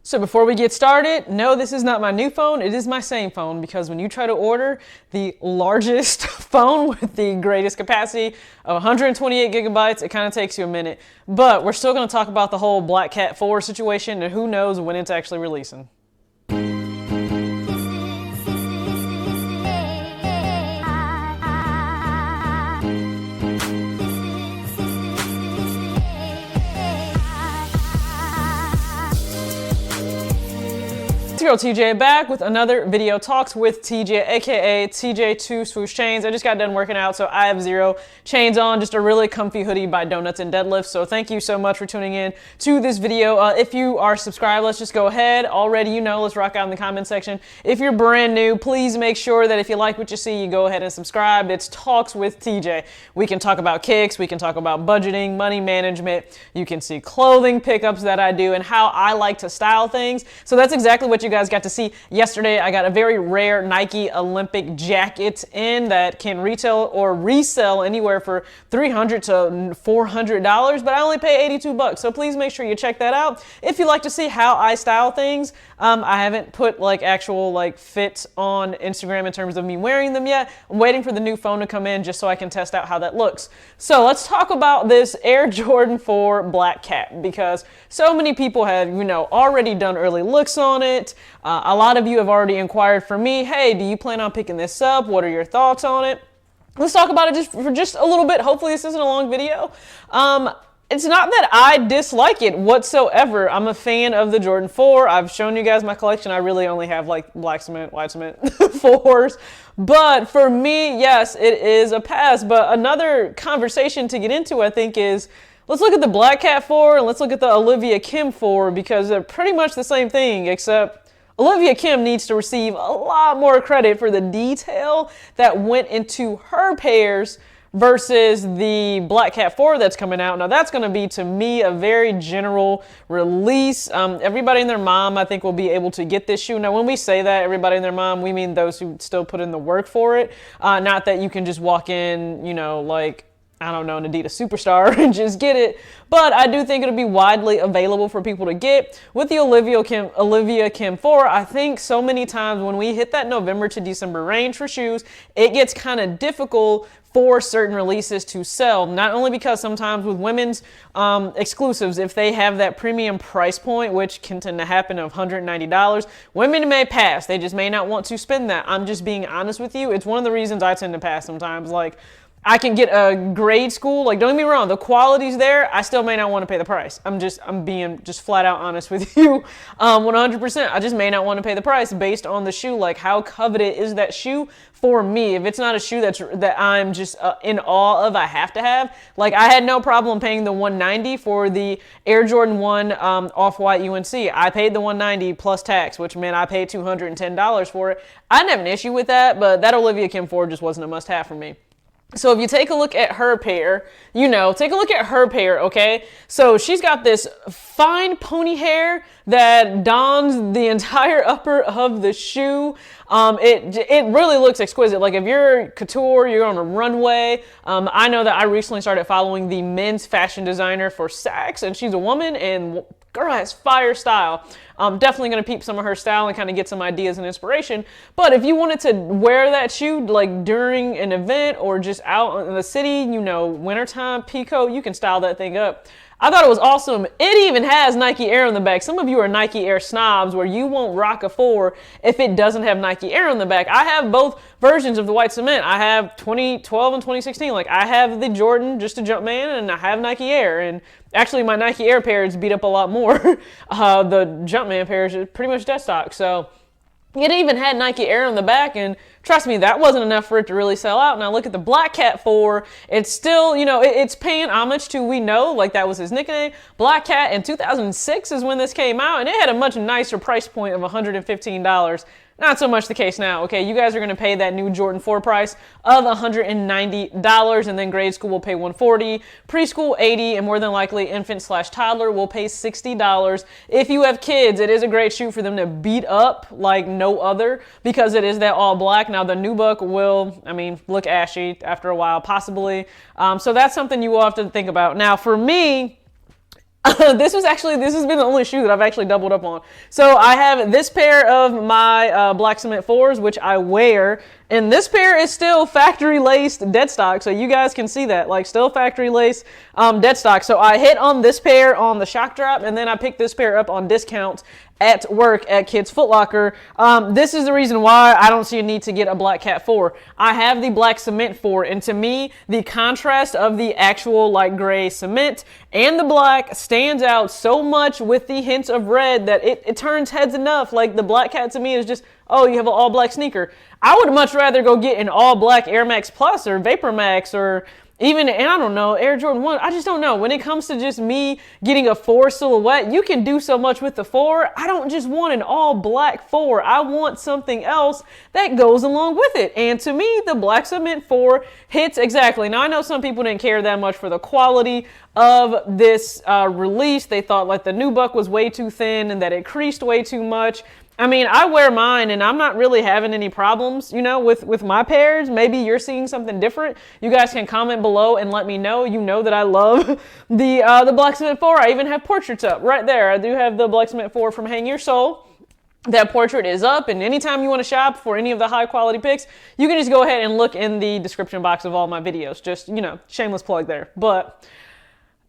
So before we get started, no, this is not my new phone. It is my same phone, because when you try to order the largest phone with the greatest capacity of 128 gigabytes, it kind of takes you a minute. But we're still going to talk about the whole Black Cat 4 situation, and who knows when it's actually releasing. It's your girl TJ back with another video talks with TJ, aka TJ2 Swoosh Chains. I just got done working out, so I have zero chains on, just a really comfy hoodie by Donuts and Deadlifts. So thank you so much for tuning in to this video. If you are subscribed, let's just go ahead. Already, you know, let's rock out in the comment section. If you're brand new, please make sure that if you like what you see, you go ahead and subscribe. It's Talks with TJ. We can talk about kicks, we can talk about budgeting, money management. You can see clothing pickups that I do and how I like to style things. So that's exactly what you guys got to see yesterday. I got a very rare Nike Olympic jacket in that can retail or resell anywhere for $300 to $400, but I only pay 82 bucks. So please make sure you check that out. If you like to see how I style things, I haven't put like actual like fits on Instagram in terms of me wearing them yet. I'm waiting for the new phone to come in just so I can test out how that looks. So let's talk about this Air Jordan 4 Black Cat, because so many people have, you know, already done early looks on it. A lot of you have already inquired for me, hey, do you plan on picking this up? What are your thoughts on it? Let's talk about it for just a little bit. Hopefully this isn't a long video. It's not that I dislike it whatsoever. I'm a fan of the Jordan 4. I've shown you guys my collection. I really only have like black cement, white cement 4s. But for me, yes, it is a pass. But another conversation to get into, I think, is let's look at the Black Cat 4 and let's look at the Olivia Kim 4, because they're pretty much the same thing, except Olivia Kim needs to receive a lot more credit for the detail that went into her pairs versus the Black Cat 4 that's coming out. Now that's going to be, to me, a very general release. Everybody and their mom, I think, will be able to get this shoe. Now when we say that, everybody and their mom, we mean those who still put in the work for it. Not that you can just walk in, you know, like, I don't know, an Adidas Superstar and just get it. But I do think it'll be widely available for people to get. With the Olivia Kim 4, I think so many times when we hit that November to December range for shoes, it gets kind of difficult for certain releases to sell. Not only because sometimes with women's exclusives, if they have that premium price point, which can tend to happen of $190, women may pass. They just may not want to spend that. I'm just being honest with you. It's one of the reasons I tend to pass sometimes. Like, I can get a grade school, like, don't get me wrong, the quality's there, I still may not want to pay the price. I'm being just flat out honest with you. 100%, I just may not want to pay the price based on the shoe. Like, how coveted is that shoe for me? If it's not a shoe that I'm just in awe of, I have to have. Like, I had no problem paying the $190 for the Air Jordan 1 Off-White UNC. I paid the $190 plus tax, which meant I paid $210 for it. I didn't have an issue with that, but that Olivia Kim 4 just wasn't a must-have for me. So if you take a look at her pair, you know, take a look at her pair, okay? So she's got this fine pony hair that dons the entire upper of the shoe. It really looks exquisite. Like, if you're couture, you're on a runway. I know that I recently started following the men's fashion designer for Saks, and she's a woman, and girl has fire style. I'm definitely going to peep some of her style and kind of get some ideas and inspiration. But if you wanted to wear that shoe like during an event or just out in the city, you know, wintertime, Pico, you can style that thing up. I thought it was awesome. It even has Nike Air on the back. Some of you are Nike Air snobs where you won't rock a 4 if it doesn't have Nike Air on the back. I have both versions of the white cement. I have 2012 and 2016. Like, I have the Jordan, just a Jumpman, and I have Nike Air. And actually, my Nike Air pair is beat up a lot more. The Jumpman pair is pretty much dead stock. So it even had Nike Air on the back, and trust me, that wasn't enough for it to really sell out. Now look at the Black Cat 4. It's still, you know, it's paying homage to, we know, like that was his nickname. Black Cat in 2006 is when this came out, and it had a much nicer price point of $115. Not so much the case now, okay? You guys are going to pay that new Jordan 4 price of $190, and then grade school will pay $140, preschool $80, and more than likely infant/toddler will pay $60. If you have kids, it is a great shoe for them to beat up like no other, because it is that all black. Now the nubuck will, I mean, look ashy after a while, possibly. So that's something you will have to think about. Now for me, This has been the only shoe that I've actually doubled up on. So I have this pair of my black cement 4s, which I wear, and this pair is still factory laced dead stock, so you guys can see that, like still factory laced dead stock. So I hit on this pair on the shock drop, and then I picked this pair up on discount at work at Kids Foot Locker. This is the reason why I don't see a need to get a Black Cat 4. I have the black cement 4, and to me, the contrast of the actual light gray cement and the black stands out so much with the hints of red that it turns heads enough. Like the Black Cat to me is just, oh, you have an all black sneaker. I would much rather go get an all black Air Max Plus or Vapor Max or even, and I don't know, Air Jordan 1, I just don't know. When it comes to just me getting a 4 silhouette, you can do so much with the 4. I don't just want an all black 4. I want something else that goes along with it. And to me, the black cement 4 hits exactly. Now, I know some people didn't care that much for the quality of this release. They thought like the nubuck was way too thin and that it creased way too much. I mean, I wear mine and I'm not really having any problems, you know, with my pairs. Maybe you're seeing something different. You guys can comment below and let me know. You know that I love the Black Cement 4. I even have portraits up right there. I do have the Black Cement 4 from Hang Your Soul. That portrait is up, and anytime you want to shop for any of the high quality picks, you can just go ahead and look in the description box of all my videos. Just, you know, shameless plug there. But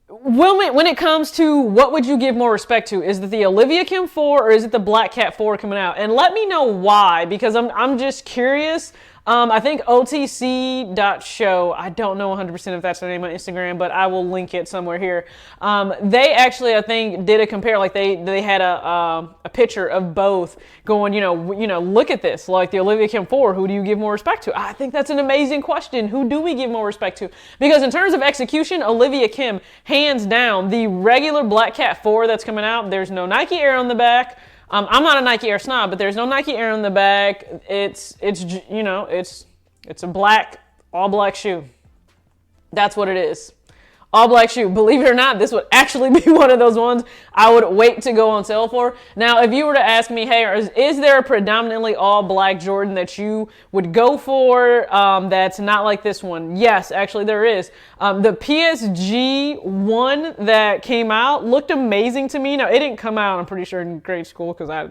when it comes to what would you give more respect to, is it the Olivia Kim 4 or is it the Black Cat 4 coming out? And let me know why, because I'm just curious. I think otc.show, I don't know 100% if that's their name on Instagram, but I will link it somewhere here. They actually, I think, did a compare, like they had a picture of both going, you know, look at this, like the Olivia Kim 4, who do you give more respect to? I think that's an amazing question. Who do we give more respect to? Because in terms of execution, Olivia Kim, hands down, the regular Black Cat 4 that's coming out, there's no Nike Air on the back. I'm not a Nike Air snob, but there's no Nike Air on the back. It's you know, it's a all black shoe. That's what it is. All black shoe. Believe it or not, this would actually be one of those ones I would wait to go on sale for. Now, if you were to ask me, hey, is there a predominantly all black Jordan that you would go for that's not like this one? Yes, actually there is. The PSG one that came out looked amazing to me. Now, it didn't come out, I'm pretty sure, in grade school because I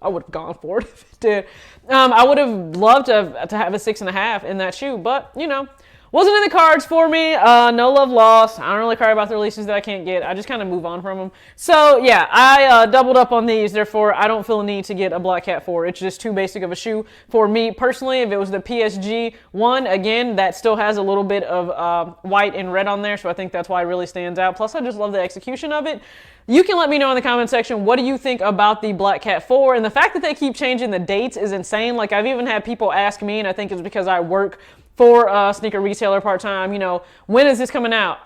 would have gone for it if it did. I would have loved to have a 6.5 in that shoe, but, you know, wasn't in the cards for me. No love lost. I don't really care about the releases that I can't get. I just kind of move on from them. So yeah, I doubled up on these. Therefore, I don't feel a need to get a Black Cat 4. It's just too basic of a shoe for me personally. If it was the PSG one, again, that still has a little bit of white and red on there. So I think that's why it really stands out. Plus, I just love the execution of it. You can let me know in the comment section, what do you think about the Black Cat 4? And the fact that they keep changing the dates is insane. Like, I've even had people ask me, and I think it's because I work for a sneaker retailer part-time, you know, when is this coming out?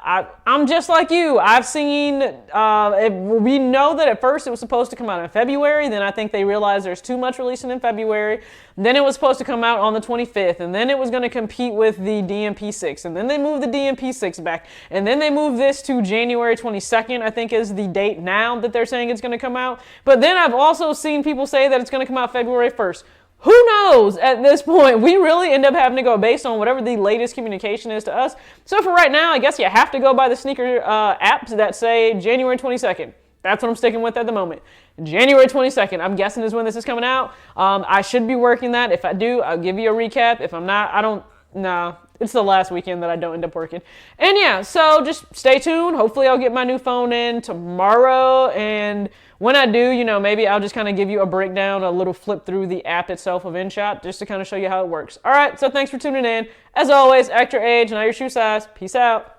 I'm just like you. I've seen, we know that at first it was supposed to come out in February. Then I think they realized there's too much releasing in February. Then it was supposed to come out on the 25th. And then it was going to compete with the DMP6. And then they moved the DMP6 back. And then they moved this to January 22nd, I think is the date now that they're saying it's going to come out. But then I've also seen people say that it's going to come out February 1st. Who knows at this point? We really end up having to go based on whatever the latest communication is to us. So for right now, I guess you have to go by the sneaker apps that say January 22nd. That's what I'm sticking with at the moment. January 22nd, I'm guessing is when this is coming out. I should be working that. If I do, I'll give you a recap. If I'm not, I don't, nah. It's the last weekend that I don't end up working. And yeah, so just stay tuned. Hopefully I'll get my new phone in tomorrow. And when I do, you know, maybe I'll just kind of give you a breakdown, a little flip through the app itself of InShot, just to kind of show you how it works. All right, so thanks for tuning in. As always, act your age, not your shoe size. Peace out.